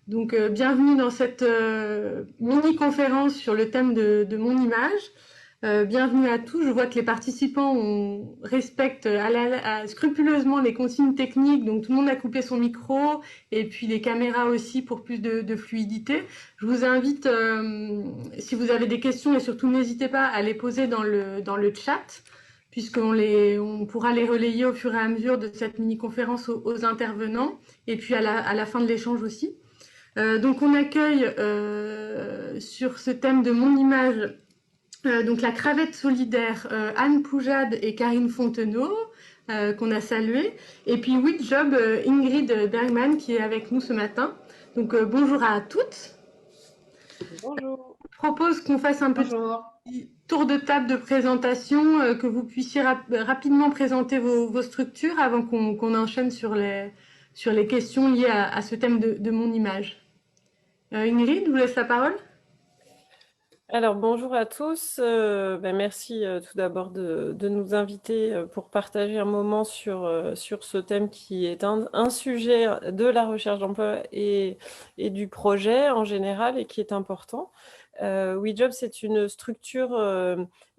Donc, bienvenue dans cette mini-conférence sur le thème de mon image. Bienvenue à tous. Je vois que les participants respectent scrupuleusement les consignes techniques, donc tout le monde a coupé son micro et puis les caméras aussi pour plus de fluidité. Je vous invite, si vous avez des questions et surtout n'hésitez pas à les poser dans le chat, on pourra les relayer au fur et à mesure de cette mini-conférence aux intervenants et puis à la fin de l'échange aussi. Donc on accueille sur ce thème de mon image donc la Cravate solidaire Anne Poujade et Karine Fontenot qu'on a salué, et puis WeJob Ingrid Bergman qui est avec nous ce matin. Donc bonjour à toutes. Bonjour. Je propose qu'on fasse un petit tour de table de présentation, que vous puissiez rapidement présenter vos structures avant qu'on enchaîne sur les questions liées à ce thème de mon image. Ingrid, je vous laisse la parole. Alors, bonjour à tous. Merci tout d'abord de nous inviter pour partager un moment sur ce thème qui est un sujet de la recherche d'emploi et du projet en général et qui est important. WeJob, c'est une structure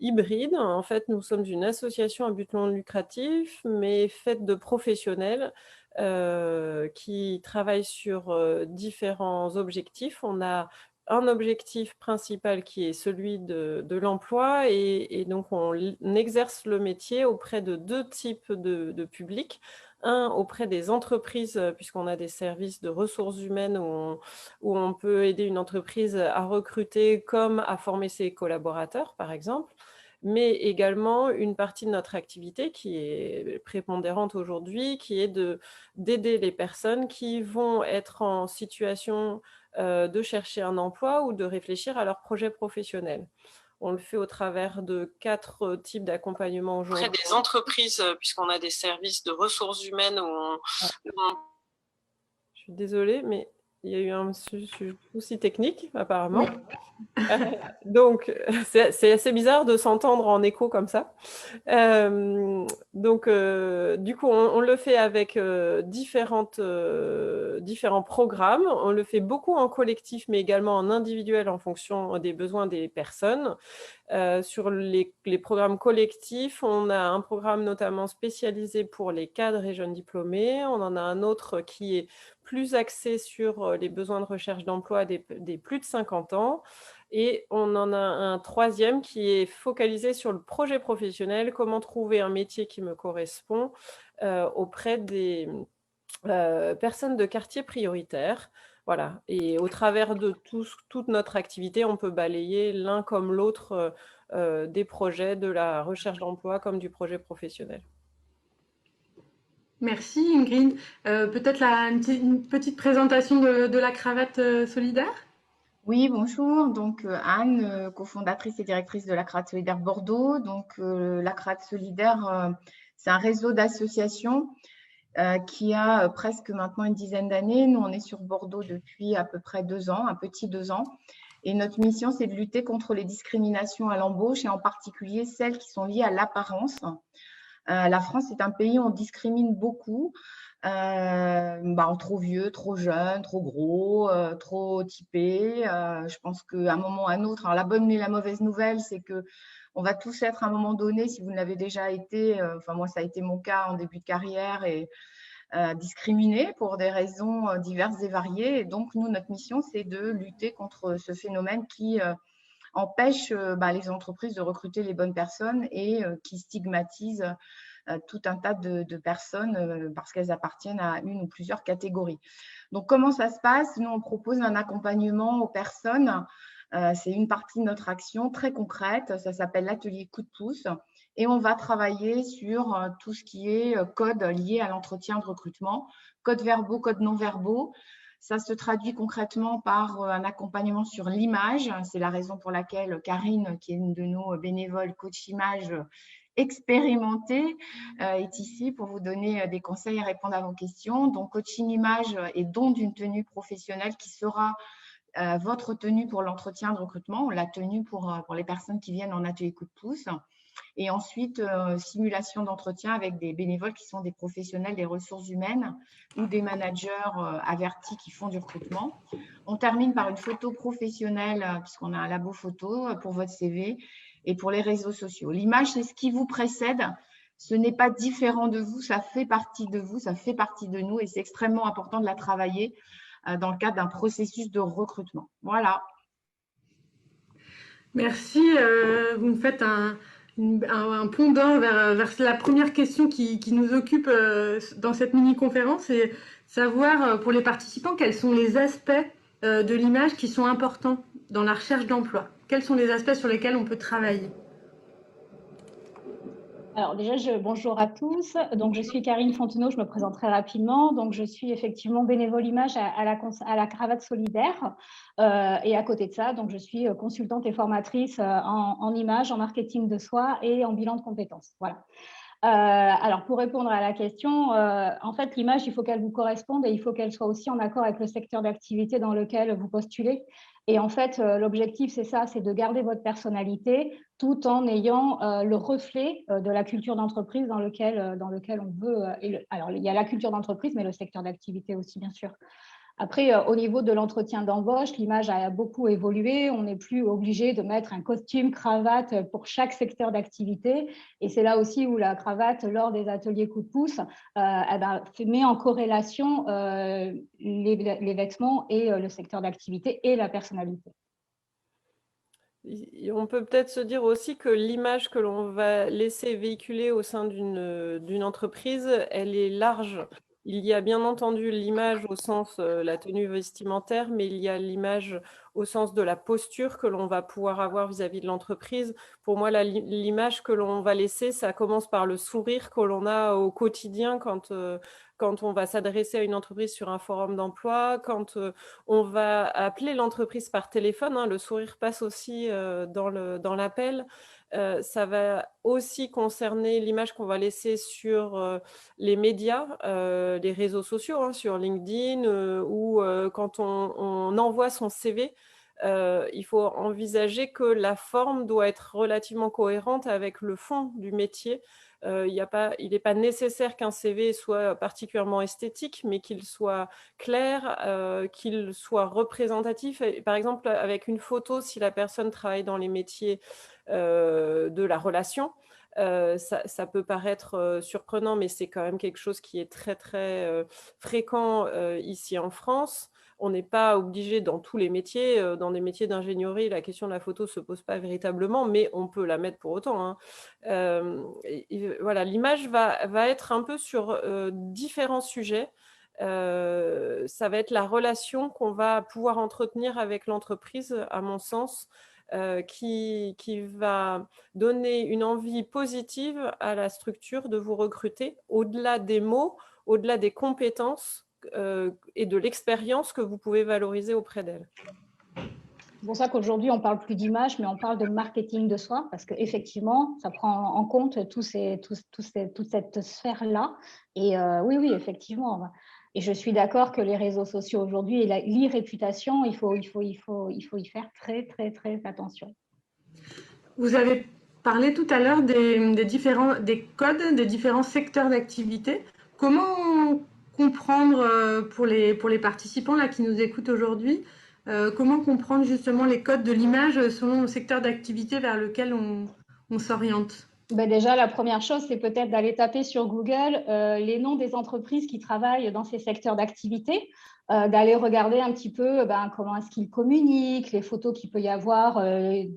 hybride. En fait, nous sommes une association à but non lucratif, mais faite de professionnels qui travaillent sur différents objectifs. On a un objectif principal qui est celui de l'emploi et donc on exerce le métier auprès de deux types de publics. Un, auprès des entreprises, puisqu'on a des services de ressources humaines où on peut aider une entreprise à recruter comme à former ses collaborateurs, par exemple, mais également une partie de notre activité qui est prépondérante aujourd'hui, qui est d'aider les personnes qui vont être en situation de chercher un emploi ou de réfléchir à leur projet professionnel. On le fait au travers de 4 types d'accompagnement aujourd'hui. Auprès des entreprises, puisqu'on a des services de ressources humaines Je suis désolée, mais il y a eu un souci technique, apparemment. Donc, c'est assez bizarre de s'entendre en écho comme ça. Du coup, on le fait avec différents programmes. On le fait beaucoup en collectif, mais également en individuel en fonction des besoins des personnes. Sur les programmes collectifs, on a un programme notamment spécialisé pour les cadres et jeunes diplômés. On en a un autre qui est plus axé sur les besoins de recherche d'emploi des plus de 50 ans. Et on en a un troisième qui est focalisé sur le projet professionnel, comment trouver un métier qui me correspond auprès des personnes de quartiers prioritaires. Voilà. Et au travers de toute notre activité, on peut balayer l'un comme l'autre des projets de la recherche d'emploi comme du projet professionnel. Merci Ingrid. Peut-être une petite présentation de la Cravate solidaire. Oui, bonjour. Donc Anne, cofondatrice et directrice de la Cravate solidaire Bordeaux. Donc la Cravate solidaire, c'est un réseau d'associations qui a presque maintenant une dizaine d'années. Nous, on est sur Bordeaux depuis à peu près 2 ans, un petit 2 ans. Et notre mission, c'est de lutter contre les discriminations à l'embauche et en particulier celles qui sont liées à l'apparence. La France est un pays où on discrimine beaucoup. Trop vieux, trop jeune, trop gros, trop typé. Je pense qu'à un moment ou à un autre, alors la bonne et la mauvaise nouvelle, c'est que on va tous être à un moment donné, si vous ne l'avez déjà été, moi ça a été mon cas en début de carrière, et discriminés pour des raisons diverses et variées. Et donc nous, notre mission, c'est de lutter contre ce phénomène qui empêche les entreprises de recruter les bonnes personnes et qui stigmatise tout un tas de personnes parce qu'elles appartiennent à une ou plusieurs catégories. Donc, comment ça se passe? Nous, on propose un accompagnement aux personnes. C'est une partie de notre action très concrète. Ça s'appelle l'atelier coup de pouce. Et on va travailler sur tout ce qui est code lié à l'entretien de recrutement, codes verbaux, codes non verbaux. Ça se traduit concrètement par un accompagnement sur l'image. C'est la raison pour laquelle Karine, qui est une de nos bénévoles coach image expérimentée, est ici pour vous donner des conseils et répondre à vos questions. Donc, coaching image et don d'une tenue professionnelle qui sera votre tenue pour l'entretien de recrutement, la tenue pour les personnes qui viennent en atelier coup de pouce. Et ensuite, simulation d'entretien avec des bénévoles qui sont des professionnels des ressources humaines ou des managers avertis qui font du recrutement. On termine par une photo professionnelle, puisqu'on a un labo photo pour votre CV et pour les réseaux sociaux. L'image, c'est ce qui vous précède. Ce n'est pas différent de vous, ça fait partie de vous, ça fait partie de nous et c'est extrêmement important de la travailler dans le cadre d'un processus de recrutement. Voilà. Merci. Vous me faites un pont d'or vers la première question qui nous occupe dans cette mini-conférence, et savoir pour les participants quels sont les aspects de l'image qui sont importants dans la recherche d'emploi. Quels sont les aspects sur lesquels on peut travailler? Alors déjà, bonjour à tous. Donc, je suis Karine Fontenot, je me présente très rapidement. Donc, je suis effectivement bénévole image à la Cravate Solidaire. Et à côté de ça, donc, je suis consultante et formatrice en image, en marketing de soi et en bilan de compétences. Voilà. Alors, pour répondre à la question, en fait, l'image, il faut qu'elle vous corresponde et il faut qu'elle soit aussi en accord avec le secteur d'activité dans lequel vous postulez. Et en fait, l'objectif, c'est ça, c'est de garder votre personnalité tout en ayant le reflet de la culture d'entreprise dans lequel on veut. Alors, il y a la culture d'entreprise, mais le secteur d'activité aussi, bien sûr. Après, au niveau de l'entretien d'embauche, l'image a beaucoup évolué. On n'est plus obligé de mettre un costume, cravate pour chaque secteur d'activité. Et c'est là aussi où la cravate, lors des ateliers coup de pouce, met en corrélation les vêtements et le secteur d'activité et la personnalité. On peut peut-être se dire aussi que l'image que l'on va laisser véhiculer au sein d'une entreprise, elle est large. Il y a bien entendu l'image au sens la tenue vestimentaire, mais il y a l'image au sens de la posture que l'on va pouvoir avoir vis-à-vis de l'entreprise. Pour moi, l'image que l'on va laisser, ça commence par le sourire que l'on a au quotidien quand on va s'adresser à une entreprise sur un forum d'emploi, quand on va appeler l'entreprise par téléphone, hein, le sourire passe aussi dans l'appel. Ça va aussi concerner l'image qu'on va laisser sur les médias, les réseaux sociaux, hein, sur LinkedIn ou quand on envoie son CV. Il faut envisager que la forme doit être relativement cohérente avec le fond du métier. Il n'est pas nécessaire qu'un CV soit particulièrement esthétique, mais qu'il soit clair, qu'il soit représentatif. Et, par exemple, avec une photo, si la personne travaille dans les métiers de la relation, ça peut paraître surprenant, mais c'est quand même quelque chose qui est très, très fréquent ici en France. On n'est pas obligé dans tous les métiers. Dans des métiers d'ingénierie, la question de la photo ne se pose pas véritablement, mais on peut la mettre pour autant, hein. Voilà, l'image va être un peu sur différents sujets. Ça va être la relation qu'on va pouvoir entretenir avec l'entreprise, à mon sens, qui va donner une envie positive à la structure de vous recruter, au-delà des mots, au-delà des compétences et de l'expérience que vous pouvez valoriser auprès d'elle. C'est pour ça qu'aujourd'hui, on ne parle plus d'image, mais on parle de marketing de soi, parce qu'effectivement, ça prend en compte toute cette sphère-là. Et oui, effectivement. Et je suis d'accord que les réseaux sociaux aujourd'hui et l'e-réputation, il faut y faire très, très, très attention. Vous avez parlé tout à l'heure des codes des différents secteurs d'activité. Comment comprendre pour les participants là, qui nous écoutent aujourd'hui, comment comprendre justement les codes de l'image selon le secteur d'activité vers lequel on s'oriente? Ben déjà, la première chose, c'est peut-être d'aller taper sur Google les noms des entreprises qui travaillent dans ces secteurs d'activité, d'aller regarder un petit peu comment est-ce qu'ils communiquent, les photos qu'il peut y avoir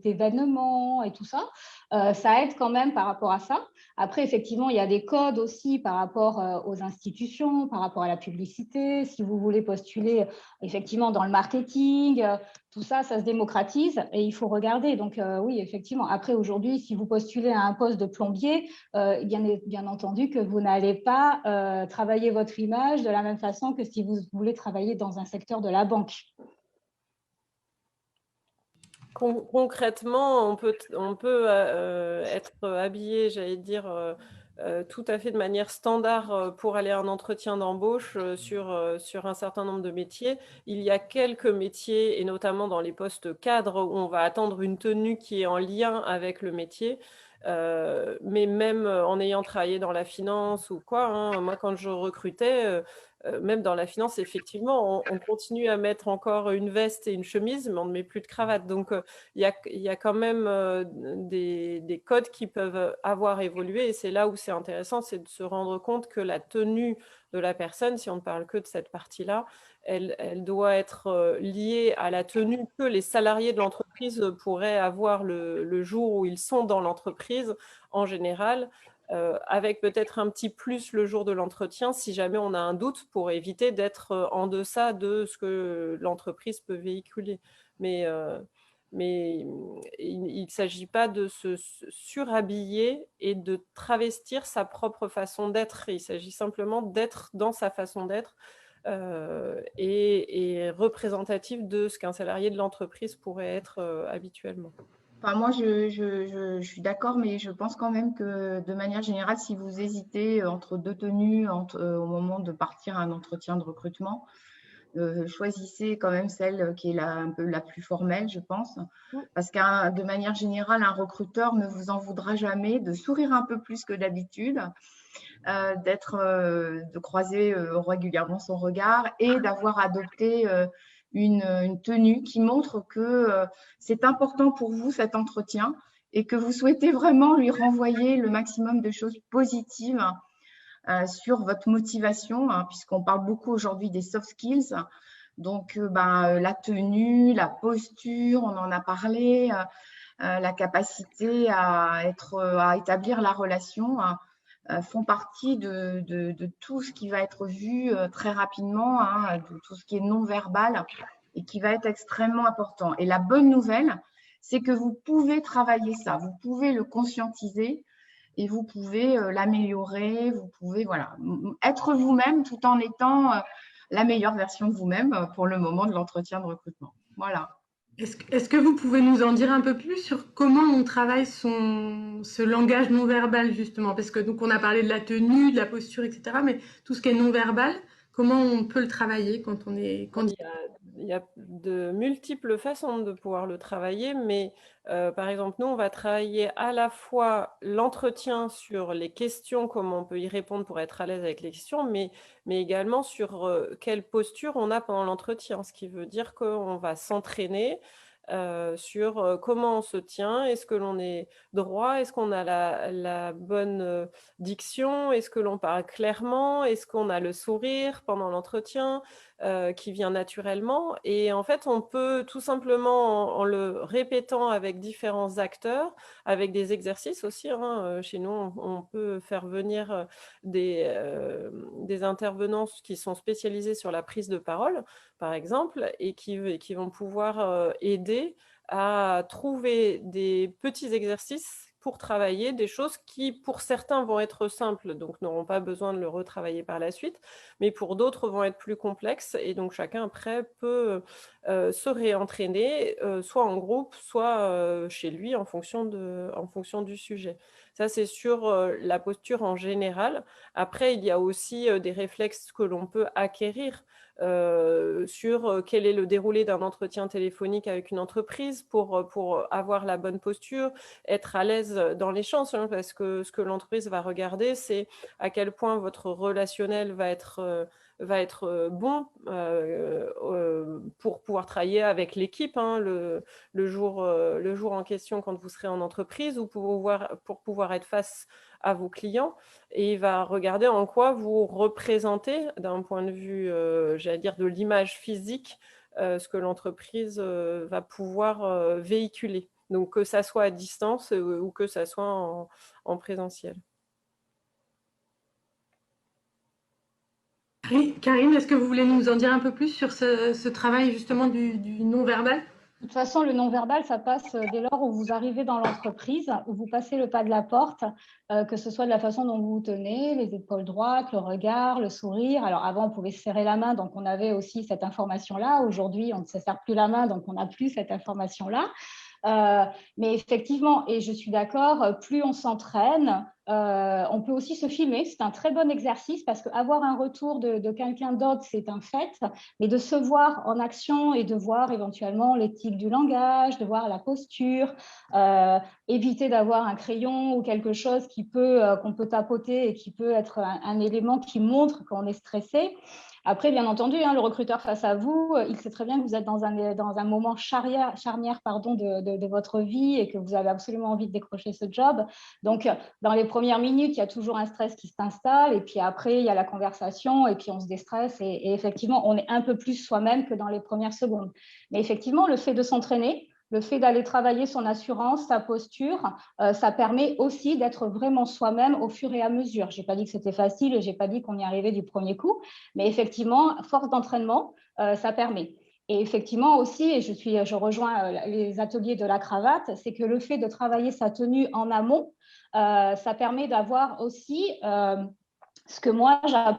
d'événements et tout ça. Ça aide quand même par rapport à ça. Après, effectivement, il y a des codes aussi par rapport aux institutions, par rapport à la publicité. Si vous voulez postuler effectivement dans le marketing, tout ça, ça se démocratise et il faut regarder. Donc, oui, effectivement. Après, aujourd'hui, si vous postulez à un poste de plombier, bien entendu que vous n'allez pas travailler votre image de la même façon que si vous voulez travailler dans un secteur de la banque. Concrètement, on peut être habillé, j'allais dire, tout à fait de manière standard pour aller à un entretien d'embauche sur un certain nombre de métiers. Il y a quelques métiers, et notamment dans les postes cadres, où on va attendre une tenue qui est en lien avec le métier. Mais même en ayant travaillé dans la finance ou quoi, hein, moi, quand je recrutais, même dans la finance, effectivement, on continue à mettre encore une veste et une chemise, mais on ne met plus de cravate. Donc, il y a quand même des codes qui peuvent avoir évolué. Et c'est là où c'est intéressant, c'est de se rendre compte que la tenue de la personne, si on ne parle que de cette partie-là, elle doit être liée à la tenue que les salariés de l'entreprise pourraient avoir le jour où ils sont dans l'entreprise en général, avec peut-être un petit plus le jour de l'entretien si jamais on a un doute pour éviter d'être en deçà de ce que l'entreprise peut véhiculer. Mais il ne s'agit pas de se surhabiller et de travestir sa propre façon d'être. Il s'agit simplement d'être dans sa façon d'être et représentatif de ce qu'un salarié de l'entreprise pourrait être habituellement. Enfin, moi, je suis d'accord, mais je pense quand même que de manière générale, si vous hésitez entre deux tenues au moment de partir à un entretien de recrutement, choisissez quand même celle qui est un peu la plus formelle, je pense. Parce que de manière générale, un recruteur ne vous en voudra jamais de sourire un peu plus que d'habitude, de croiser régulièrement son regard et d'avoir adopté une tenue qui montre que c'est important pour vous cet entretien et que vous souhaitez vraiment lui renvoyer le maximum de choses positives sur votre motivation, hein, puisqu'on parle beaucoup aujourd'hui des soft skills. Donc, la tenue, la posture, on en a parlé, la capacité à établir la relation font partie de tout ce qui va être vu très rapidement, hein, de tout ce qui est non-verbal et qui va être extrêmement important. Et la bonne nouvelle, c'est que vous pouvez travailler ça, vous pouvez le conscientiser et vous pouvez l'améliorer, vous pouvez être vous-même tout en étant la meilleure version de vous-même pour le moment de l'entretien de recrutement. Voilà. Est-ce que vous pouvez nous en dire un peu plus sur comment on travaille ce langage non verbal justement? Parce que donc on a parlé de la tenue, de la posture, etc. Mais tout ce qui est non verbal, comment on peut le travailler quand on est candidat? Il y a de multiples façons de pouvoir le travailler, mais par exemple, nous, on va travailler à la fois l'entretien sur les questions, comment on peut y répondre pour être à l'aise avec les questions, mais également sur quelle posture on a pendant l'entretien, ce qui veut dire qu'on va s'entraîner sur comment on se tient, est-ce que l'on est droit, est-ce qu'on a la bonne diction, est-ce que l'on parle clairement, est-ce qu'on a le sourire pendant l'entretien qui vient naturellement. Et en fait, on peut tout simplement, en le répétant avec différents acteurs, avec des exercices aussi, hein, chez nous, on peut faire venir des intervenants qui sont spécialisés sur la prise de parole, par exemple, et qui vont pouvoir aider à trouver des petits exercices pour travailler des choses qui, pour certains, vont être simples, donc n'auront pas besoin de le retravailler par la suite, mais pour d'autres vont être plus complexes, et donc chacun après peut se réentraîner, soit en groupe, soit chez lui, en fonction du sujet. Ça, c'est sur la posture en général. Après, il y a aussi des réflexes que l'on peut acquérir sur quel est le déroulé d'un entretien téléphonique avec une entreprise pour avoir la bonne posture, être à l'aise dans l'échange, hein, parce que ce que l'entreprise va regarder, c'est à quel point votre relationnel va être bon pour pouvoir travailler avec l'équipe, hein, le jour en question quand vous serez en entreprise, ou pour pouvoir être face à vos clients, et il va regarder en quoi vous représentez d'un point de vue, j'allais dire, de l'image physique, ce que l'entreprise va pouvoir véhiculer. Donc que ça soit à distance ou que ça soit en présentiel. Karine, est-ce que vous voulez nous en dire un peu plus sur ce travail justement du non-verbal? De toute façon, le non-verbal, ça passe dès lors où vous arrivez dans l'entreprise, où vous passez le pas de la porte, que ce soit de la façon dont vous vous tenez, les épaules droites, le regard, le sourire. Alors avant, on pouvait se serrer la main, donc on avait aussi cette information-là. Aujourd'hui, on ne se serre plus la main, donc on n'a plus cette information-là. Mais effectivement, et je suis d'accord, plus on s'entraîne, On peut aussi se filmer, c'est un très bon exercice parce qu'avoir un retour de quelqu'un d'autre, c'est un fait, mais de se voir en action et de voir éventuellement l'éthique du langage, de voir la posture, éviter d'avoir un crayon ou quelque chose qu'on peut tapoter et qui peut être un élément qui montre qu'on est stressé. Après, bien entendu, le recruteur face à vous, il sait très bien que vous êtes dans un moment charnière de votre vie et que vous avez absolument envie de décrocher ce job. Donc, dans les premières minutes, il y a toujours un stress qui s'installe et puis après, il y a la conversation et puis on se déstresse et effectivement, on est un peu plus soi-même que dans les premières secondes. Mais effectivement, le fait de s'entraîner, le fait d'aller travailler son assurance, sa posture, ça permet aussi d'être vraiment soi-même au fur et à mesure. Je n'ai pas dit que c'était facile et je n'ai pas dit qu'on y arrivait du premier coup, mais effectivement, force d'entraînement, ça permet. Et effectivement aussi, et je rejoins les ateliers de la cravate, c'est que le fait de travailler sa tenue en amont, ça permet d'avoir aussi ce que moi j'appelle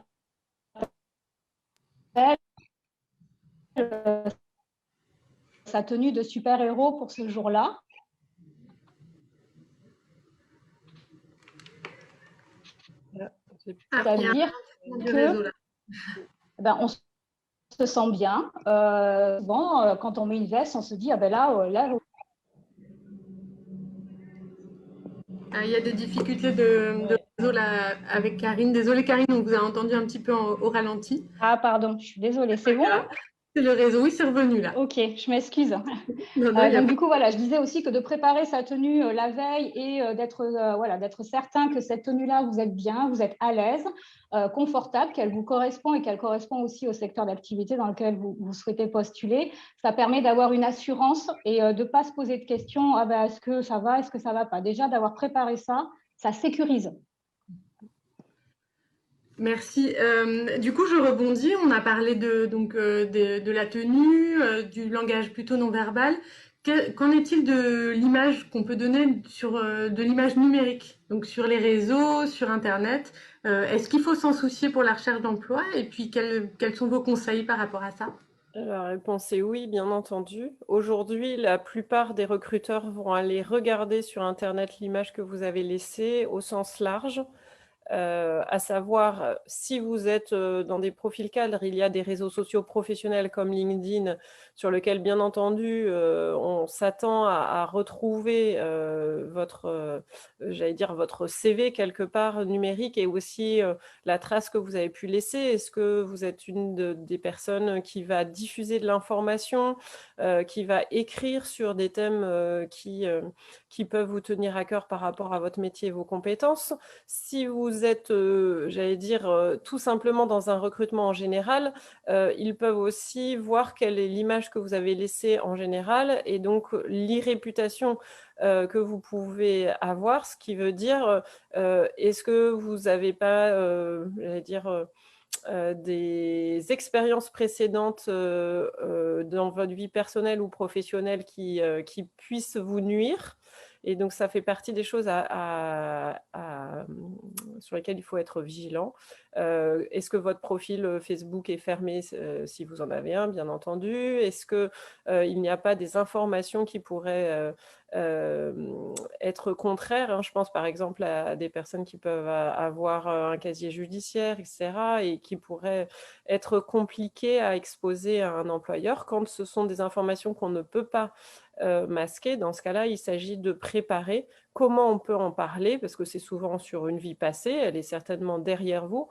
sa tenue de super-héros pour ce jour-là. C'est-à-dire que on se sent bien. Quand on met une veste, on se dit, là. Il y a des difficultés de réseau là, avec Karine. Désolée Karine, on vous a entendu un petit peu au ralenti. Ah, pardon, je suis désolée. C'est bon là ? C'est le réseau, oui, c'est revenu là. Ok, je m'excuse. Donc du coup, voilà, je disais aussi que de préparer sa tenue la veille et d'être certain que cette tenue-là, vous êtes bien, vous êtes à l'aise, confortable, qu'elle vous correspond et qu'elle correspond aussi au secteur d'activité dans lequel vous souhaitez postuler. Ça permet d'avoir une assurance et de ne pas se poser de questions, est-ce que ça va, est-ce que ça ne va pas. Déjà, d'avoir préparé ça, ça sécurise. Merci. Du coup, je rebondis. On a parlé de la tenue, du langage plutôt non verbal. Qu'en est-il de l'image qu'on peut donner de l'image numérique, donc sur les réseaux, sur Internet? Est-ce qu'il faut s'en soucier pour la recherche d'emploi? Et puis, quels sont vos conseils par rapport à ça? La réponse est oui, bien entendu. Aujourd'hui, la plupart des recruteurs vont aller regarder sur Internet l'image que vous avez laissée au sens large. À savoir, si vous êtes dans des profils cadres, il y a des réseaux sociaux professionnels comme LinkedIn, sur lesquels, bien entendu, on s'attend à retrouver votre CV quelque part numérique et aussi la trace que vous avez pu laisser. Est-ce que vous êtes des personnes qui va diffuser de l'information, qui va écrire sur des thèmes qui peuvent vous tenir à cœur par rapport à votre métier et vos compétences? Si vous êtes, tout simplement dans un recrutement en général, ils peuvent aussi voir quelle est l'image que vous avez laissée en général et donc l'irréputation que vous pouvez avoir, ce qui veut dire, est-ce que vous n'avez pas, des expériences précédentes dans votre vie personnelle ou professionnelle qui puissent vous nuire. Et donc, ça fait partie des choses sur lesquelles il faut être vigilant. Est-ce que votre profil Facebook est fermé si vous en avez un, bien entendu? Est-ce qu'il n'y a pas des informations qui pourraient être contraires? Je pense par exemple à des personnes qui peuvent avoir un casier judiciaire, etc., et qui pourraient être compliquées à exposer à un employeur quand ce sont des informations qu'on ne peut pas masquer. Dans ce cas-là, il s'agit de préparer comment on peut en parler, parce que c'est souvent sur une vie passée, elle est certainement derrière vous,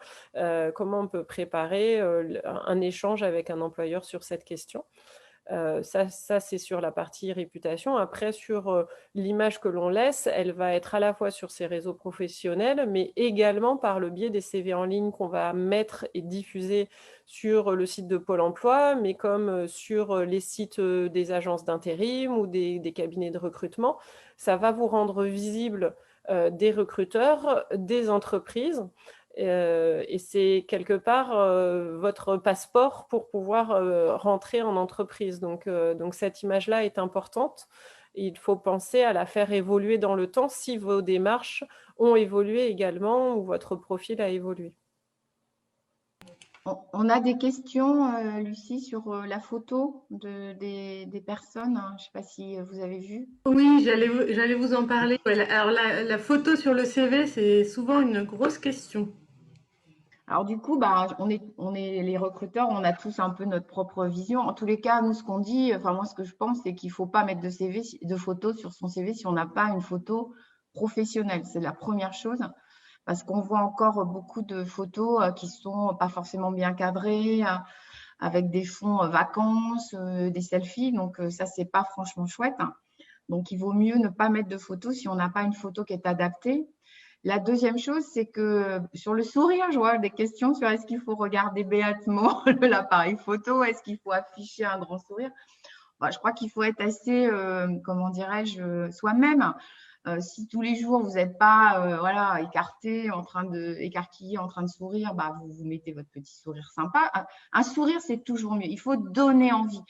comment on peut préparer un échange avec un employeur sur cette question. Ça c'est sur la partie réputation. Après, sur l'image que l'on laisse, elle va être à la fois sur ses réseaux professionnels, mais également par le biais des CV en ligne qu'on va mettre et diffuser sur le site de Pôle emploi, mais comme sur les sites des agences d'intérim ou des cabinets de recrutement. Ça va vous rendre visible des recruteurs, des entreprises. Et c'est quelque part votre passeport pour pouvoir rentrer en entreprise. Donc cette image-là est importante. Et il faut penser à la faire évoluer dans le temps si vos démarches ont évolué également ou votre profil a évolué. On a des questions, Lucie, sur la photo des personnes, hein. Je ne sais pas si vous avez vu. Oui, j'allais vous en parler. Ouais, alors la photo sur le CV, c'est souvent une grosse question. Alors du coup, bah, on est les recruteurs, on a tous un peu notre propre vision. En tous les cas, nous, ce qu'on dit, enfin moi, ce que je pense, c'est qu'il ne faut pas mettre de photos sur son CV si on n'a pas une photo professionnelle. C'est la première chose, parce qu'on voit encore beaucoup de photos qui sont pas forcément bien cadrées, avec des fonds vacances, des selfies. Donc ça, c'est pas franchement chouette. Donc il vaut mieux ne pas mettre de photos si on n'a pas une photo qui est adaptée. La deuxième chose, c'est que sur le sourire, je vois des questions sur est-ce qu'il faut regarder béatement l'appareil photo, est-ce qu'il faut afficher un grand sourire. Bah, je crois qu'il faut être assez, comment dirais-je, soi-même. Si tous les jours vous n'êtes pas voilà, écarquillé, en train de sourire, bah, vous mettez votre petit sourire sympa. Un sourire, c'est toujours mieux. Il faut donner envie.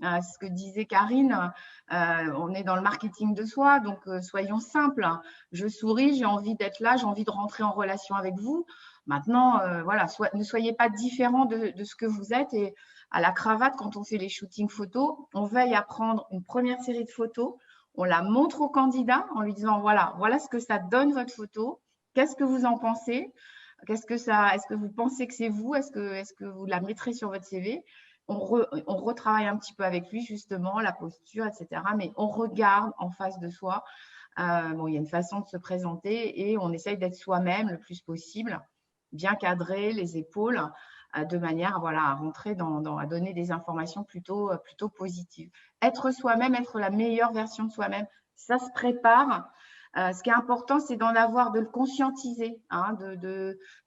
Ce que disait Karine, on est dans le marketing de soi, donc soyons simples. Je souris, j'ai envie d'être là, j'ai envie de rentrer en relation avec vous. Maintenant, voilà, ne soyez pas différents de ce que vous êtes. Et à la cravate, quand on fait les shootings photos, on veille à prendre une première série de photos, on la montre au candidat en lui disant voilà ce que ça donne votre photo, qu'est-ce que vous en pensez, est-ce que vous pensez que c'est vous, est-ce que vous la mettrez sur votre CV? On retravaille un petit peu avec lui, justement, la posture, etc. Mais on regarde en face de soi. Bon, il y a une façon de se présenter et on essaye d'être soi-même le plus possible, bien cadrer les épaules, de manière voilà, à rentrer à donner des informations plutôt positives. Être soi-même, être la meilleure version de soi-même, ça se prépare. Ce qui est important, c'est de le conscientiser, hein,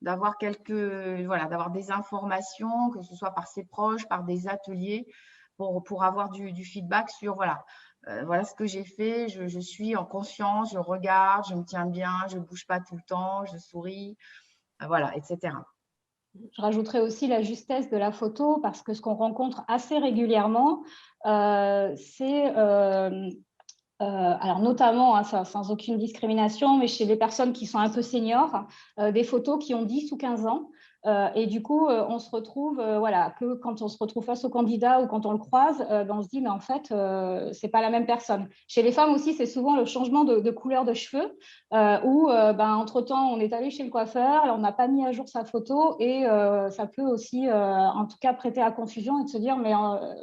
d'avoir d'avoir des informations, que ce soit par ses proches, par des ateliers, pour avoir du feedback sur voilà ce que j'ai fait, je suis en conscience, je regarde, je me tiens bien, je ne bouge pas tout le temps, je souris, voilà, etc. Je rajouterais aussi la justesse de la photo parce que ce qu'on rencontre assez régulièrement, c'est alors notamment, hein, sans aucune discrimination, mais chez les personnes qui sont un peu seniors, des photos qui ont 10 ou 15 ans. Et du coup, on se retrouve, voilà, que quand on se retrouve face au candidat ou quand on le croise, ben on se dit, mais en fait, c'est pas la même personne. Chez les femmes aussi, c'est souvent le changement de couleur de cheveux, où, ben, entre-temps, on est allé chez le coiffeur, on n'a pas mis à jour sa photo, et ça peut aussi, en tout cas, prêter à confusion et de se dire, mais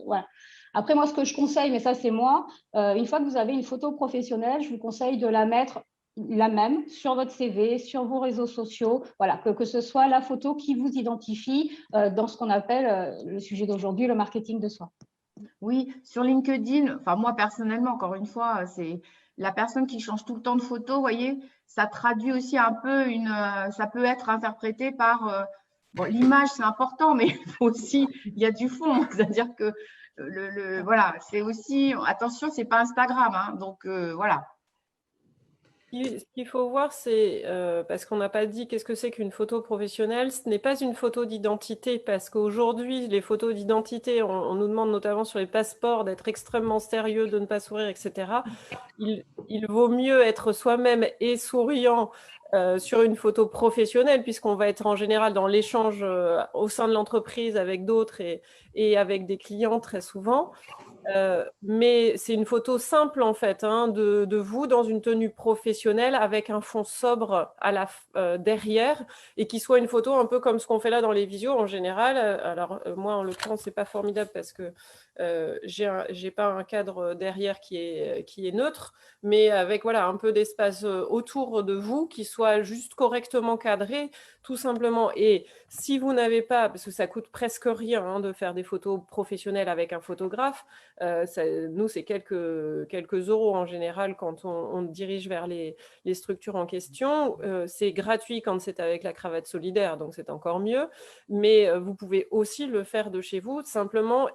voilà. Après, moi, ce que je conseille, mais ça, c'est moi, une fois que vous avez une photo professionnelle, je vous conseille de la mettre la même sur votre CV, sur vos réseaux sociaux, voilà, que ce soit la photo qui vous identifie dans ce qu'on appelle le sujet d'aujourd'hui, le marketing de soi. Oui, sur LinkedIn, enfin moi personnellement, encore une fois, c'est la personne qui change tout le temps de photo, vous voyez, ça traduit aussi un peu ça peut être interprété par, bon, l'image c'est important, mais il faut aussi, il y a du fond, c'est-à-dire que voilà, c'est aussi, attention, c'est pas Instagram, hein, donc voilà. Ce qu'il faut voir, c'est, parce qu'on n'a pas dit qu'est-ce que c'est qu'une photo professionnelle, ce n'est pas une photo d'identité, parce qu'aujourd'hui, les photos d'identité, on nous demande notamment sur les passeports d'être extrêmement sérieux, de ne pas sourire, etc. Il vaut mieux être soi-même et souriant sur une photo professionnelle, puisqu'on va être en général dans l'échange au sein de l'entreprise avec d'autres et avec des clients très souvent. Mais c'est une photo simple en fait, hein, de vous dans une tenue professionnelle avec un fond sobre derrière et qui soit une photo un peu comme ce qu'on fait là dans les visios en général. Alors moi en l'occurrence c'est pas formidable parce que j'ai pas un cadre derrière qui est neutre, mais avec voilà un peu d'espace autour de vous qui soit juste correctement cadré tout simplement. Et si vous n'avez pas, parce que ça coûte presque rien hein, de faire des photos professionnelles avec un photographe, nous, c'est quelques euros en général quand on dirige vers les structures en question. C'est gratuit quand c'est avec la cravate solidaire, donc c'est encore mieux. Mais vous pouvez aussi le faire de chez vous, simplement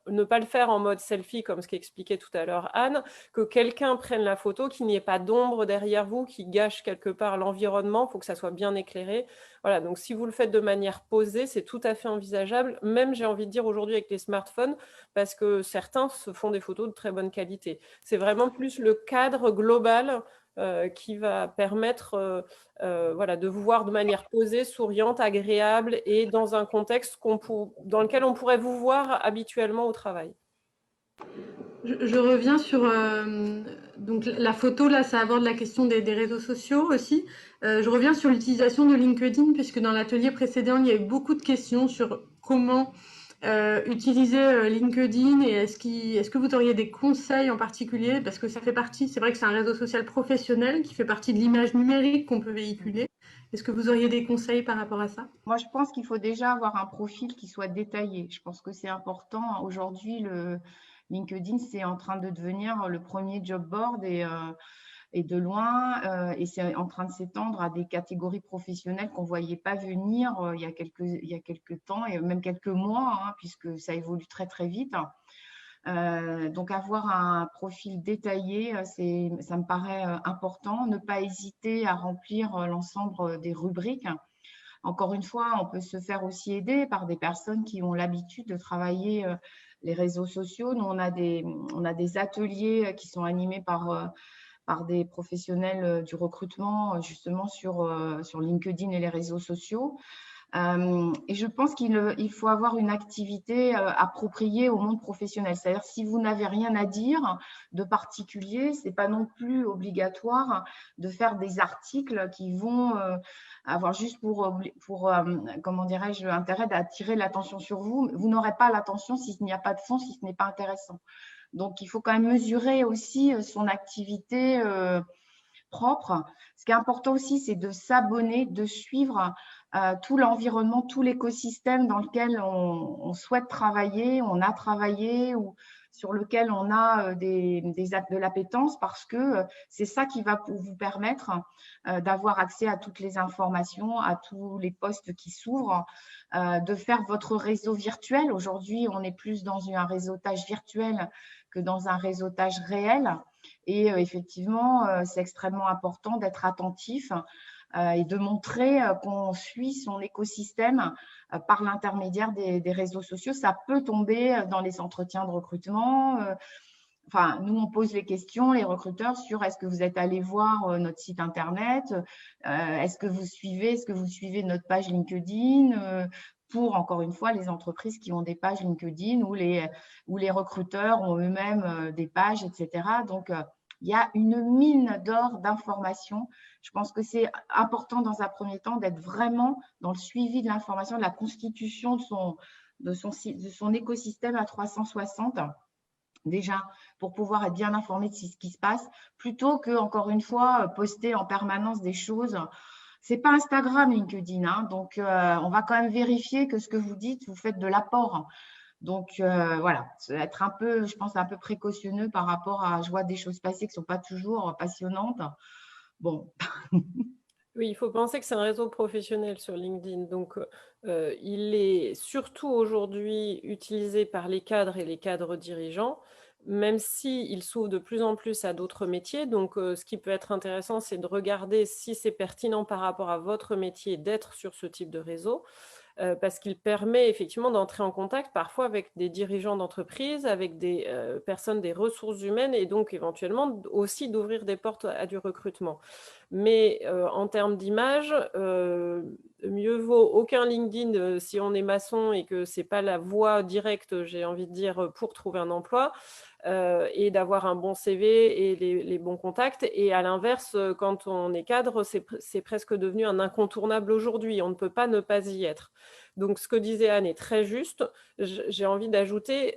ne pas le faire en mode selfie, comme ce qu'expliquait tout à l'heure Anne, que quelqu'un prenne la photo, qu'il n'y ait pas d'ombre derrière vous, qui gâche quelque part l'environnement, il faut que ça soit bien éclairé. Voilà, donc si vous le faites de manière posée, c'est tout à fait envisageable, même j'ai envie de dire aujourd'hui avec les smartphones, parce que certains se font des photos de très bonne qualité. C'est vraiment plus le cadre global qui va permettre voilà, de vous voir de manière posée, souriante, agréable et dans un contexte dans lequel on pourrait vous voir habituellement au travail. Je reviens sur donc la photo, là, ça aborde la question des réseaux sociaux aussi. Je reviens sur l'utilisation de LinkedIn, puisque dans l'atelier précédent, il y a eu beaucoup de questions sur comment utiliser LinkedIn et est-ce que vous auriez des conseils en particulier, parce que ça fait partie, c'est vrai que c'est un réseau social professionnel qui fait partie de l'image numérique qu'on peut véhiculer. Est-ce que vous auriez des conseils par rapport à ça? Moi, je pense qu'il faut déjà avoir un profil qui soit détaillé. Je pense que c'est important. Aujourd'hui, le LinkedIn, c'est en train de devenir le premier job board et de loin, et c'est en train de s'étendre à des catégories professionnelles qu'on ne voyait pas venir il y a quelques temps et même quelques mois, hein, puisque ça évolue très, très vite. Donc, avoir un profil détaillé, ça me paraît important. Ne pas hésiter à remplir l'ensemble des rubriques. Encore une fois, on peut se faire aussi aider par des personnes qui ont l'habitude de travailler les réseaux sociaux. Nous, on a des ateliers qui sont animés par des professionnels du recrutement, justement sur LinkedIn et les réseaux sociaux. Et je pense qu'il faut avoir une activité appropriée au monde professionnel. C'est-à-dire, si vous n'avez rien à dire de particulier, ce n'est pas non plus obligatoire de faire des articles qui vont avoir juste pour comment dirais-je, intérêt d'attirer l'attention sur vous. Vous n'aurez pas l'attention s'il n'y a pas de fond, si ce n'est pas intéressant. Donc, il faut quand même mesurer aussi son activité propre. Ce qui est important aussi, c'est de s'abonner, de suivre tout l'environnement, tout l'écosystème dans lequel on souhaite travailler, on a travaillé ou sur lequel on a des actes de l'appétence, parce que c'est ça qui va vous permettre d'avoir accès à toutes les informations, à tous les postes qui s'ouvrent, de faire votre réseau virtuel. Aujourd'hui, on est plus dans un réseautage virtuel que dans un réseautage réel. Et effectivement, c'est extrêmement important d'être attentif et de montrer qu'on suit son écosystème par l'intermédiaire des réseaux sociaux. Ça peut tomber dans les entretiens de recrutement. Enfin, nous, on pose les questions, les recruteurs, sur est-ce que vous êtes allé voir notre site internet, est-ce que vous suivez notre page LinkedIn, pour, encore une fois, les entreprises qui ont des pages LinkedIn où les recruteurs ont eux-mêmes des pages, etc. Donc, il y a une mine d'or d'informations. Je pense que c'est important dans un premier temps d'être vraiment dans le suivi de l'information, de la constitution de son écosystème à 360, déjà, pour pouvoir être bien informé de ce qui se passe, plutôt que, encore une fois, poster en permanence des choses. C'est pas Instagram, LinkedIn, hein, donc on va quand même vérifier que ce que vous dites, vous faites de l'apport. Donc voilà, être un peu, je pense, un peu précautionneux par rapport à, je vois des choses passer qui ne sont pas toujours passionnantes. Bon. Oui, il faut penser que c'est un réseau professionnel sur LinkedIn. Donc, il est surtout aujourd'hui utilisé par les cadres et les cadres dirigeants, même s'il s'ouvre de plus en plus à d'autres métiers. Donc, ce qui peut être intéressant, c'est de regarder si c'est pertinent par rapport à votre métier d'être sur ce type de réseau. Parce qu'il permet effectivement d'entrer en contact parfois avec des dirigeants d'entreprise, avec des personnes des ressources humaines et donc éventuellement aussi d'ouvrir des portes à du recrutement. Mais en termes d'image, mieux vaut aucun LinkedIn si on est maçon et que ce n'est pas la voie directe, j'ai envie de dire, pour trouver un emploi. Et d'avoir un bon CV et les bons contacts. Et à l'inverse, quand on est cadre, c'est presque devenu un incontournable aujourd'hui. On ne peut pas ne pas y être. Donc, ce que disait Anne est très juste. J'ai envie d'ajouter,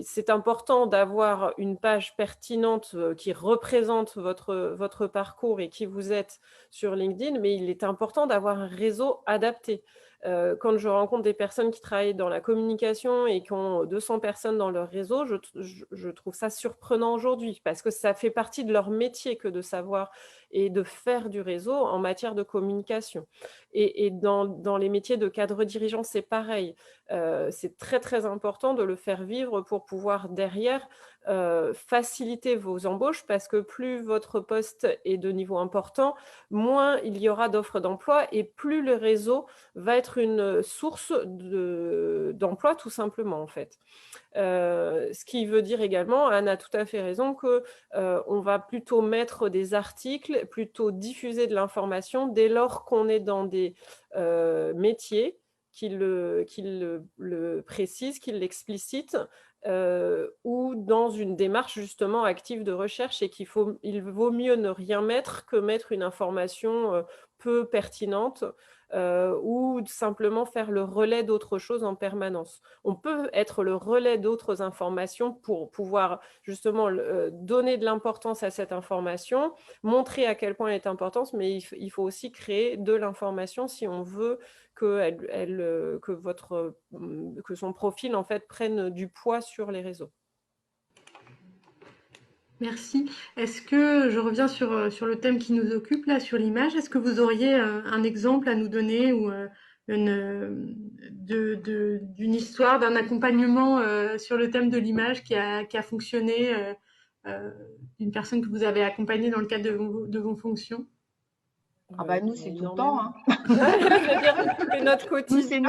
c'est important d'avoir une page pertinente qui représente votre parcours et qui vous êtes sur LinkedIn, mais il est important d'avoir un réseau adapté. Quand je rencontre des personnes qui travaillent dans la communication et qui ont 200 personnes dans leur réseau, je trouve ça surprenant aujourd'hui parce que ça fait partie de leur métier que de savoir et de faire du réseau en matière de communication. Et dans les métiers de cadre dirigeant, c'est pareil. C'est très, très important de le faire vivre pour pouvoir derrière faciliter vos embauches parce que plus votre poste est de niveau important, moins il y aura d'offres d'emploi et plus le réseau va être une source d'emploi tout simplement en fait. Ce qui veut dire également, Anne a tout à fait raison, qu'on va plutôt mettre des articles, plutôt diffuser de l'information dès lors qu'on est dans des métiers qui le précisent, qui l'explicitent, ou dans une démarche justement active de recherche, et il vaut mieux ne rien mettre que mettre une information peu pertinente, ou simplement faire le relais d'autres choses en permanence. On peut être le relais d'autres informations pour pouvoir justement donner de l'importance à cette information, montrer à quel point elle est importante, mais il faut aussi créer de l'information si on veut que son profil en fait prenne du poids sur les réseaux. Merci. Est-ce que je reviens sur le thème qui nous occupe là, sur l'image? Est-ce que vous auriez un exemple à nous donner ou d'une histoire, d'un accompagnement sur le thème de l'image qui a fonctionné, d'une personne que vous avez accompagnée dans le cadre de vos fonctions? Ah bah nous, c'est tout le temps. Hein. C'est notre quotidien.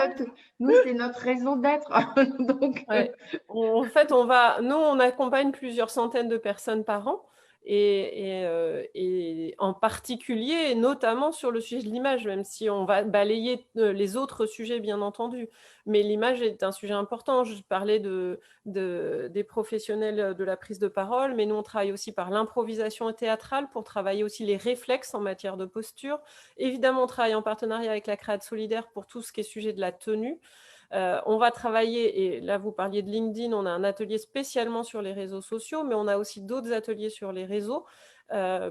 Nous, c'est notre raison d'être. Donc, ouais. En fait, nous, on accompagne plusieurs centaines de personnes par an. Et en particulier, notamment sur le sujet de l'image, même si on va balayer les autres sujets, bien entendu. Mais l'image est un sujet important. Je parlais des professionnels de la prise de parole, mais nous, on travaille aussi par l'improvisation théâtrale pour travailler aussi les réflexes en matière de posture. Évidemment, on travaille en partenariat avec la Créate Solidaire pour tout ce qui est sujet de la tenue. On va travailler, et là vous parliez de LinkedIn, on a un atelier spécialement sur les réseaux sociaux, mais on a aussi d'autres ateliers sur les réseaux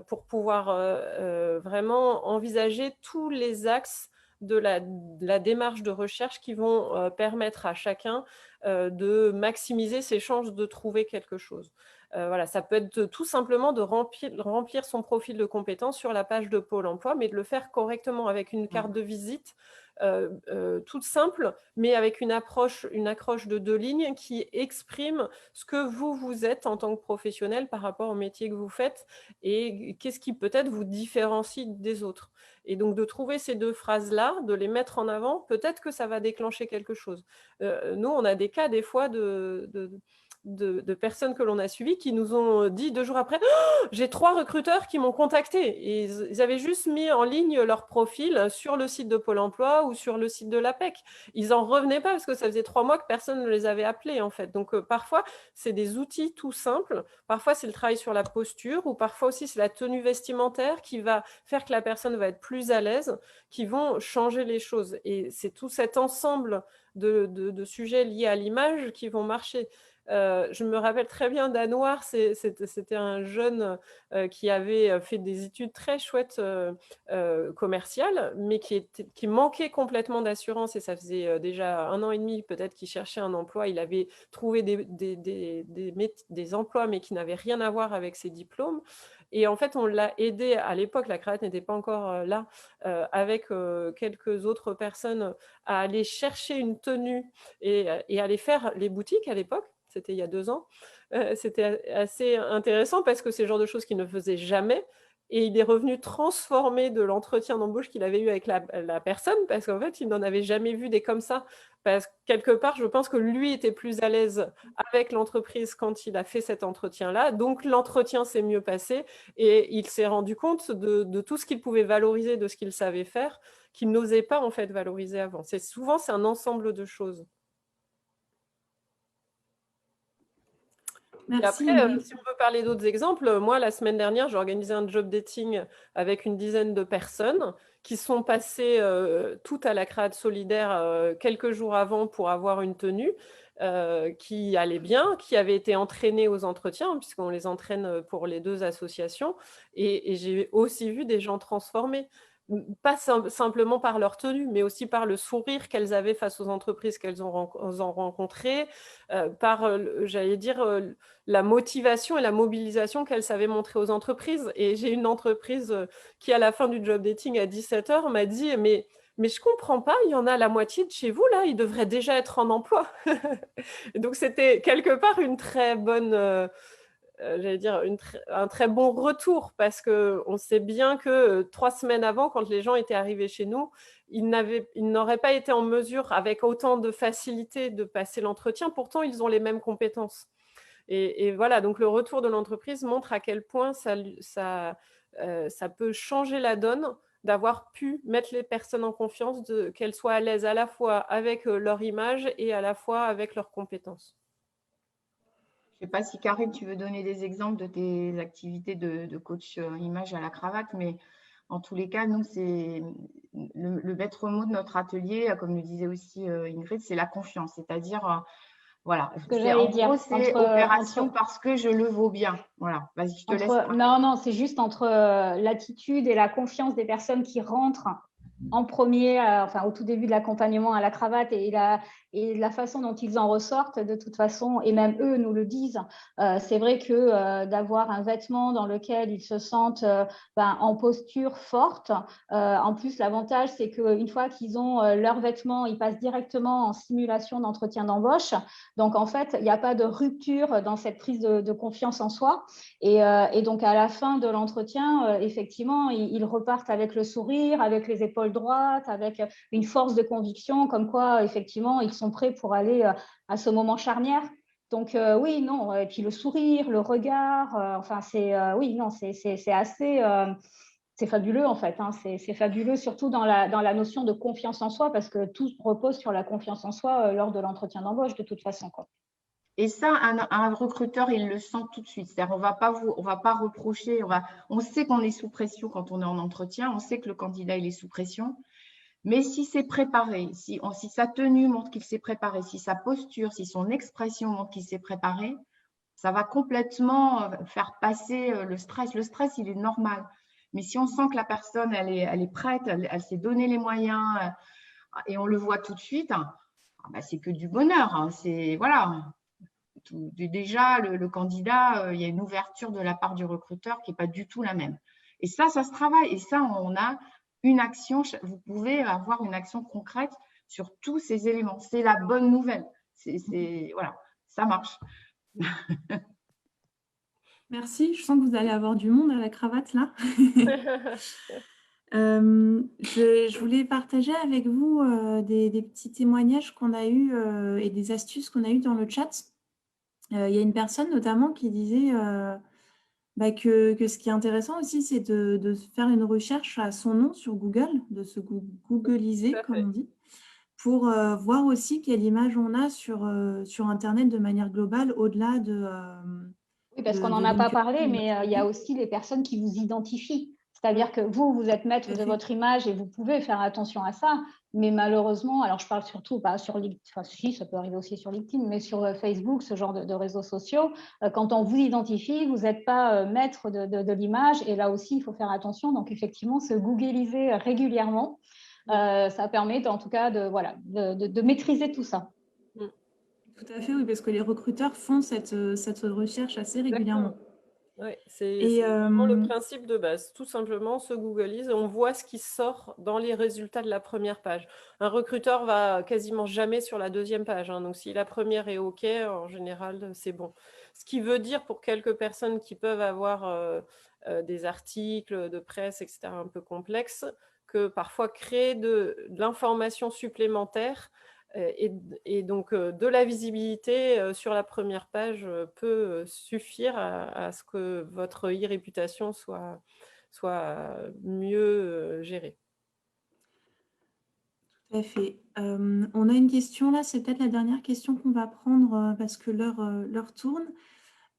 pour pouvoir vraiment envisager tous les axes de la démarche de recherche qui vont permettre à chacun de maximiser ses chances de trouver quelque chose. Voilà, ça peut être tout simplement de remplir son profil de compétences sur la page de Pôle emploi, mais de le faire correctement avec une carte de visite toute simple, mais avec une accroche de 2 lignes qui exprime ce que vous êtes en tant que professionnel par rapport au métier que vous faites et qu'est-ce qui peut-être vous différencie des autres. Et donc de trouver ces 2 phrases-là, de les mettre en avant, peut-être que ça va déclencher quelque chose. Nous, on a des cas des fois de personnes que l'on a suivies qui nous ont dit 2 jours après « J'ai 3 recruteurs qui m'ont contacté » et ils avaient juste mis en ligne leur profil sur le site de Pôle emploi ou sur le site de l'APEC. Ils n'en revenaient pas parce que ça faisait 3 mois que personne ne les avait appelés en fait. Donc parfois, c'est des outils tout simples. Parfois, c'est le travail sur la posture ou parfois aussi, c'est la tenue vestimentaire qui va faire que la personne va être plus à l'aise, qui vont changer les choses. Et c'est tout cet ensemble de sujets liés à l'image qui vont marcher. Je me rappelle très bien d'Anouar, c'était un jeune qui avait fait des études très chouettes commerciales, mais qui manquait complètement d'assurance et ça faisait déjà 1 an et demi peut-être qu'il cherchait un emploi. Il avait trouvé des emplois, mais qui n'avaient rien à voir avec ses diplômes. Et en fait, on l'a aidé, à l'époque, la Créate n'était pas encore là, avec quelques autres personnes, à aller chercher une tenue et aller faire les boutiques à l'époque. C'était il y a 2 ans. C'était assez intéressant parce que c'est le genre de choses qu'il ne faisait jamais. Et il est revenu transformé de l'entretien d'embauche qu'il avait eu avec la personne parce qu'en fait, il n'en avait jamais vu des comme ça. Parce que quelque part, je pense que lui était plus à l'aise avec l'entreprise quand il a fait cet entretien-là. Donc, l'entretien s'est mieux passé et il s'est rendu compte de tout ce qu'il pouvait valoriser, de ce qu'il savait faire, qu'il n'osait pas en fait valoriser avant. Souvent, c'est un ensemble de choses. Merci. Et après, si on veut parler d'autres exemples, moi, la semaine dernière, j'ai organisé un job dating avec une dizaine de personnes qui sont passées toutes à la Créate Solidaire quelques jours avant pour avoir une tenue qui allait bien, qui avait été entraînée aux entretiens, puisqu'on les entraîne pour les 2 associations. Et j'ai aussi vu des gens transformés. Pas simplement par leur tenue, mais aussi par le sourire qu'elles avaient face aux entreprises qu'elles ont rencontrées, par, j'allais dire, la motivation et la mobilisation qu'elles savaient montrer aux entreprises. Et j'ai une entreprise qui, à la fin du job dating à 17h, m'a dit « Mais je comprends pas, il y en a la moitié de chez vous, là, ils devraient déjà être en emploi. » Donc, c'était quelque part une très bonne j'allais dire, un très bon retour, parce qu'on sait bien que 3 semaines avant, quand les gens étaient arrivés chez nous, ils n'auraient pas été en mesure, avec autant de facilité, de passer l'entretien. Pourtant, ils ont les mêmes compétences. Et voilà, donc le retour de l'entreprise montre à quel point ça peut changer la donne d'avoir pu mettre les personnes en confiance, qu'elles soient à l'aise à la fois avec leur image et à la fois avec leurs compétences. Je ne sais pas si Karine, tu veux donner des exemples de tes activités de coach image à la cravate, mais en tous les cas, nous, c'est le maître mot de notre atelier, comme le disait aussi Ingrid, c'est la confiance. C'est-à-dire, voilà, Ce que j'allais dire. c'est opération parce que je le vaux bien. Voilà, vas-y, je te laisse. Non, c'est juste entre l'attitude et la confiance des personnes qui rentrent en premier, enfin au tout début de l'accompagnement à la cravate et la façon dont ils en ressortent de toute façon, et même eux nous le disent, c'est vrai que d'avoir un vêtement dans lequel ils se sentent en posture forte, en plus l'avantage c'est qu'une fois qu'ils ont leur vêtement, ils passent directement en simulation d'entretien d'embauche, donc en fait il n'y a pas de rupture dans cette prise de confiance en soi, et donc à la fin de l'entretien, effectivement ils repartent avec le sourire, avec les épaules droite, avec une force de conviction, comme quoi, effectivement, ils sont prêts pour aller à ce moment charnière. Donc, oui, non, et puis le sourire, le regard, enfin, oui, non, c'est assez, c'est fabuleux, en fait, hein, c'est fabuleux, surtout dans la notion de confiance en soi, parce que tout repose sur la confiance en soi lors de l'entretien d'embauche, de toute façon, quoi. Et ça, un recruteur, il le sent tout de suite. C'est-à-dire, on va pas reprocher. On sait qu'on est sous pression quand on est en entretien. On sait que le candidat, il est sous pression. Mais si c'est préparé, si sa tenue montre qu'il s'est préparé, si sa posture, si son expression montre qu'il s'est préparé, ça va complètement faire passer le stress. Le stress, il est normal. Mais si on sent que la personne, elle est prête, elle s'est donné les moyens et on le voit tout de suite, c'est que du bonheur. Voilà. Déjà, le candidat, il y a une ouverture de la part du recruteur qui n'est pas du tout la même. Et ça se travaille. Et ça, on a une action. Vous pouvez avoir une action concrète sur tous ces éléments. C'est la bonne nouvelle. Voilà, ça marche. Merci. Je sens que vous allez avoir du monde à la cravate là. Je voulais partager avec vous des petits témoignages qu'on a eus et des astuces qu'on a eues dans le chat. Il y a une personne notamment qui disait que ce qui est intéressant aussi, c'est de faire une recherche à son nom sur Google, de se googliser, comme on dit, pour voir aussi quelle image on a sur Internet de manière globale, au-delà de… Oui, parce qu'on n'en a pas parlé, mais il y a aussi les personnes qui vous identifient. C'est-à-dire que vous êtes maître de votre image et vous pouvez faire attention à ça. Mais malheureusement, alors je parle surtout pas sur LinkedIn, enfin si, ça peut arriver aussi sur LinkedIn, mais sur Facebook, ce genre de réseaux sociaux, quand on vous identifie, vous n'êtes pas maître de l'image. Et là aussi, il faut faire attention. Donc effectivement, se googliser régulièrement, ça permet en tout cas de maîtriser tout ça. Tout à fait, oui, parce que les recruteurs font cette recherche assez régulièrement. Oui, c'est vraiment le principe de base. Tout simplement, on se googlise et on voit ce qui sort dans les résultats de la première page. Un recruteur va quasiment jamais sur la deuxième page, hein. Donc, si la première est OK, en général, c'est bon. Ce qui veut dire pour quelques personnes qui peuvent avoir des articles de presse, etc., un peu complexes, que parfois créer de l'information supplémentaire et donc de la visibilité sur la première page peut suffire à ce que votre e-réputation soit mieux gérée. Tout à fait. On a une question là, c'est peut-être la dernière question qu'on va prendre parce que l'heure tourne.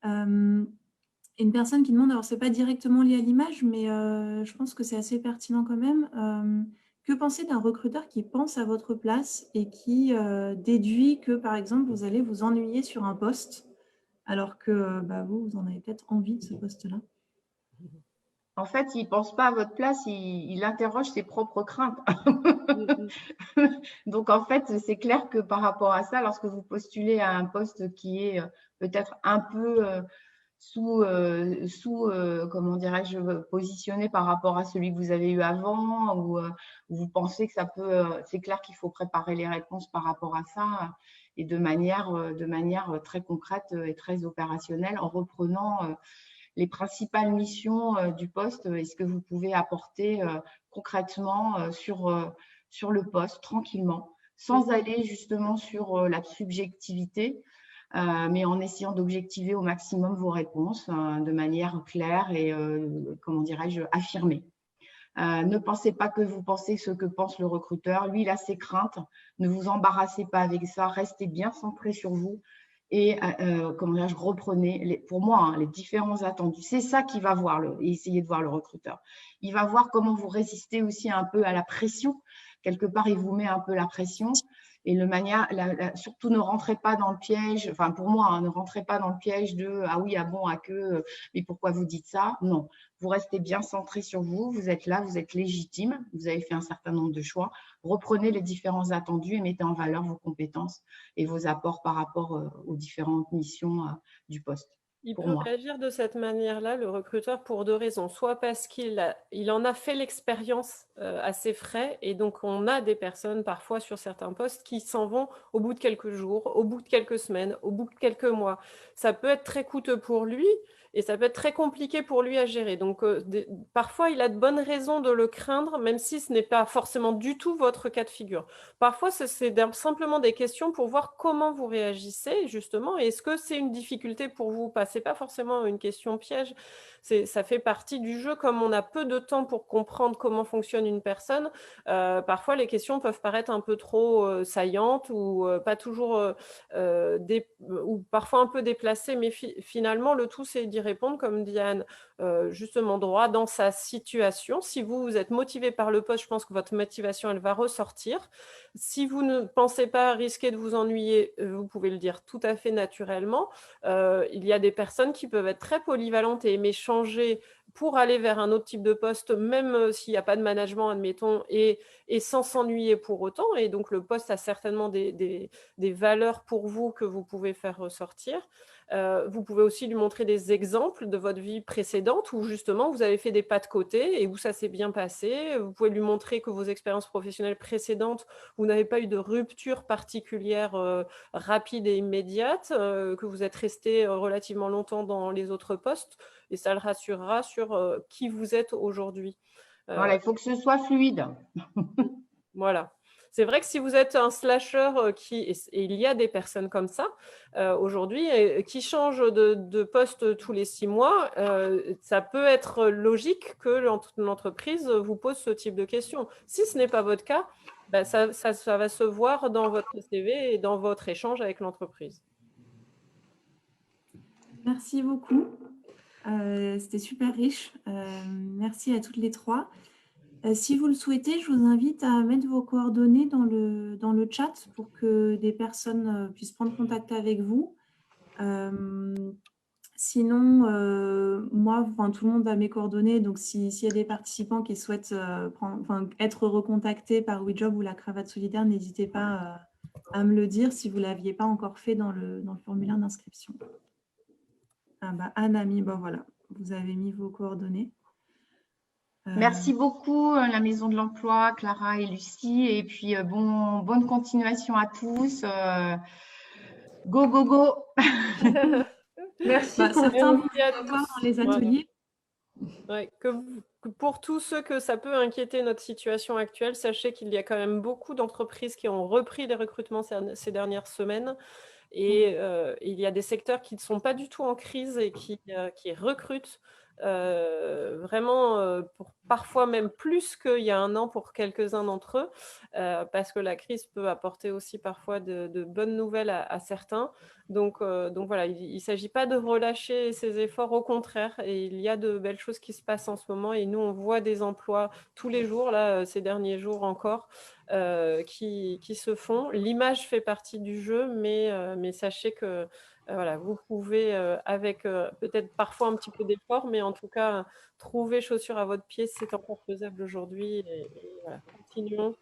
Une personne qui demande, alors c'est pas directement lié à l'image, mais je pense que c'est assez pertinent quand même. Que penser d'un recruteur qui pense à votre place et qui déduit que, par exemple, vous allez vous ennuyer sur un poste, alors que vous en avez peut-être envie de ce poste-là? En fait, il ne pense pas à votre place, il interroge ses propres craintes. Donc, en fait, c'est clair que par rapport à ça, lorsque vous postulez à un poste qui est peut-être un peu comment dirais-je, positionné par rapport à celui que vous avez eu avant, ou vous pensez que ça peut… c'est clair qu'il faut préparer les réponses par rapport à ça, et de manière très concrète et très opérationnelle, en reprenant les principales missions du poste et ce que vous pouvez apporter concrètement sur le poste, tranquillement, sans aller justement sur la subjectivité, mais en essayant d'objectiver au maximum vos réponses de manière claire et, comment dirais-je, affirmée. Ne pensez pas que vous pensez ce que pense le recruteur. Lui, il a ses craintes. Ne vous embarrassez pas avec ça. Restez bien centré sur vous et, comment dirais-je, reprenez, pour moi, les différents attendus. C'est ça qu'il va voir, essayer de voir le recruteur. Il va voir comment vous résistez aussi un peu à la pression. Quelque part, il vous met un peu la pression. Et surtout, ne rentrez pas dans le piège, enfin pour moi, ne rentrez pas dans le piège de « ah oui, ah bon, ah que, mais pourquoi vous dites ça ?» Non, vous restez bien centré sur vous, vous êtes là, vous êtes légitime, vous avez fait un certain nombre de choix. Reprenez les différents attendus et mettez en valeur vos compétences et vos apports par rapport aux différentes missions du poste. Il pour peut moi. réagir de cette manière-là, le recruteur, pour 2 raisons. Soit parce qu'il en a fait l'expérience à ses frais, et donc on a des personnes parfois sur certains postes qui s'en vont au bout de quelques jours, au bout de quelques semaines, au bout de quelques mois. Ça peut être très coûteux pour lui et ça peut être très compliqué pour lui à gérer. Donc parfois, il a de bonnes raisons de le craindre, même si ce n'est pas forcément du tout votre cas de figure. Parfois, c'est simplement des questions pour voir comment vous réagissez, justement. Est-ce que c'est une difficulté pour vous? C'est pas forcément une question piège. Ça fait partie du jeu. Comme on a peu de temps pour comprendre comment fonctionne une personne, parfois les questions peuvent paraître un peu trop saillantes ou pas toujours, ou parfois un peu déplacées. Mais finalement, le tout, c'est d'y répondre, comme dit Anne, justement droit dans sa situation. Si vous êtes motivé par le poste, je pense que votre motivation, elle va ressortir. Si vous ne pensez pas risquer de vous ennuyer, vous pouvez le dire tout à fait naturellement. Il y a des personnes qui peuvent être très polyvalentes et aimer changer pour aller vers un autre type de poste, même s'il n'y a pas de management, admettons, et sans s'ennuyer pour autant. Et donc, le poste a certainement des valeurs pour vous que vous pouvez faire ressortir. Vous pouvez aussi lui montrer des exemples de votre vie précédente où justement vous avez fait des pas de côté et où ça s'est bien passé. Vous pouvez lui montrer que vos expériences professionnelles précédentes, vous n'avez pas eu de rupture particulière rapide et immédiate, que vous êtes resté relativement longtemps dans les autres postes, et ça le rassurera sur qui vous êtes aujourd'hui. Voilà, il faut que ce soit fluide. Voilà. C'est vrai que si vous êtes un slasher et il y a des personnes comme ça aujourd'hui qui changent de poste tous les 6 mois, ça peut être logique que l'entreprise vous pose ce type de questions. Si ce n'est pas votre cas, ça va se voir dans votre CV et dans votre échange avec l'entreprise. Merci beaucoup. C'était super riche. Merci à toutes les 3. Si vous le souhaitez, je vous invite à mettre vos coordonnées dans le chat pour que des personnes puissent prendre contact avec vous. Sinon, moi, tout le monde a mes coordonnées, donc s'il y a des participants qui souhaitent être recontactés par WeJob ou la cravate solidaire, n'hésitez pas à me le dire si vous ne l'aviez pas encore fait dans le formulaire d'inscription. Anne a mis, voilà, vous avez mis vos coordonnées. Merci beaucoup, la Maison de l'Emploi, Clara et Lucie. Et puis, bonne continuation à tous. Go, go, go. Merci. Certains vont le voir dans les ateliers. Ouais, pour tous ceux que ça peut inquiéter notre situation actuelle, sachez qu'il y a quand même beaucoup d'entreprises qui ont repris des recrutements ces dernières semaines. Et il y a des secteurs qui ne sont pas du tout en crise et qui recrutent vraiment parfois même plus qu'il y a un an pour quelques-uns d'entre eux, parce que la crise peut apporter aussi parfois de bonnes nouvelles à certains. Donc voilà, il ne s'agit pas de relâcher ses efforts, au contraire, et il y a de belles choses qui se passent en ce moment, et nous on voit des emplois tous les jours, là, ces derniers jours encore, qui se font. L'image fait partie du jeu, mais sachez que voilà, vous pouvez, avec peut-être parfois un petit peu d'effort, mais en tout cas, trouver chaussures à votre pied, c'est encore faisable aujourd'hui. Et voilà, continuons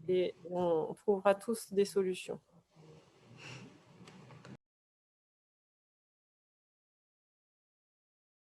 et on trouvera tous des solutions.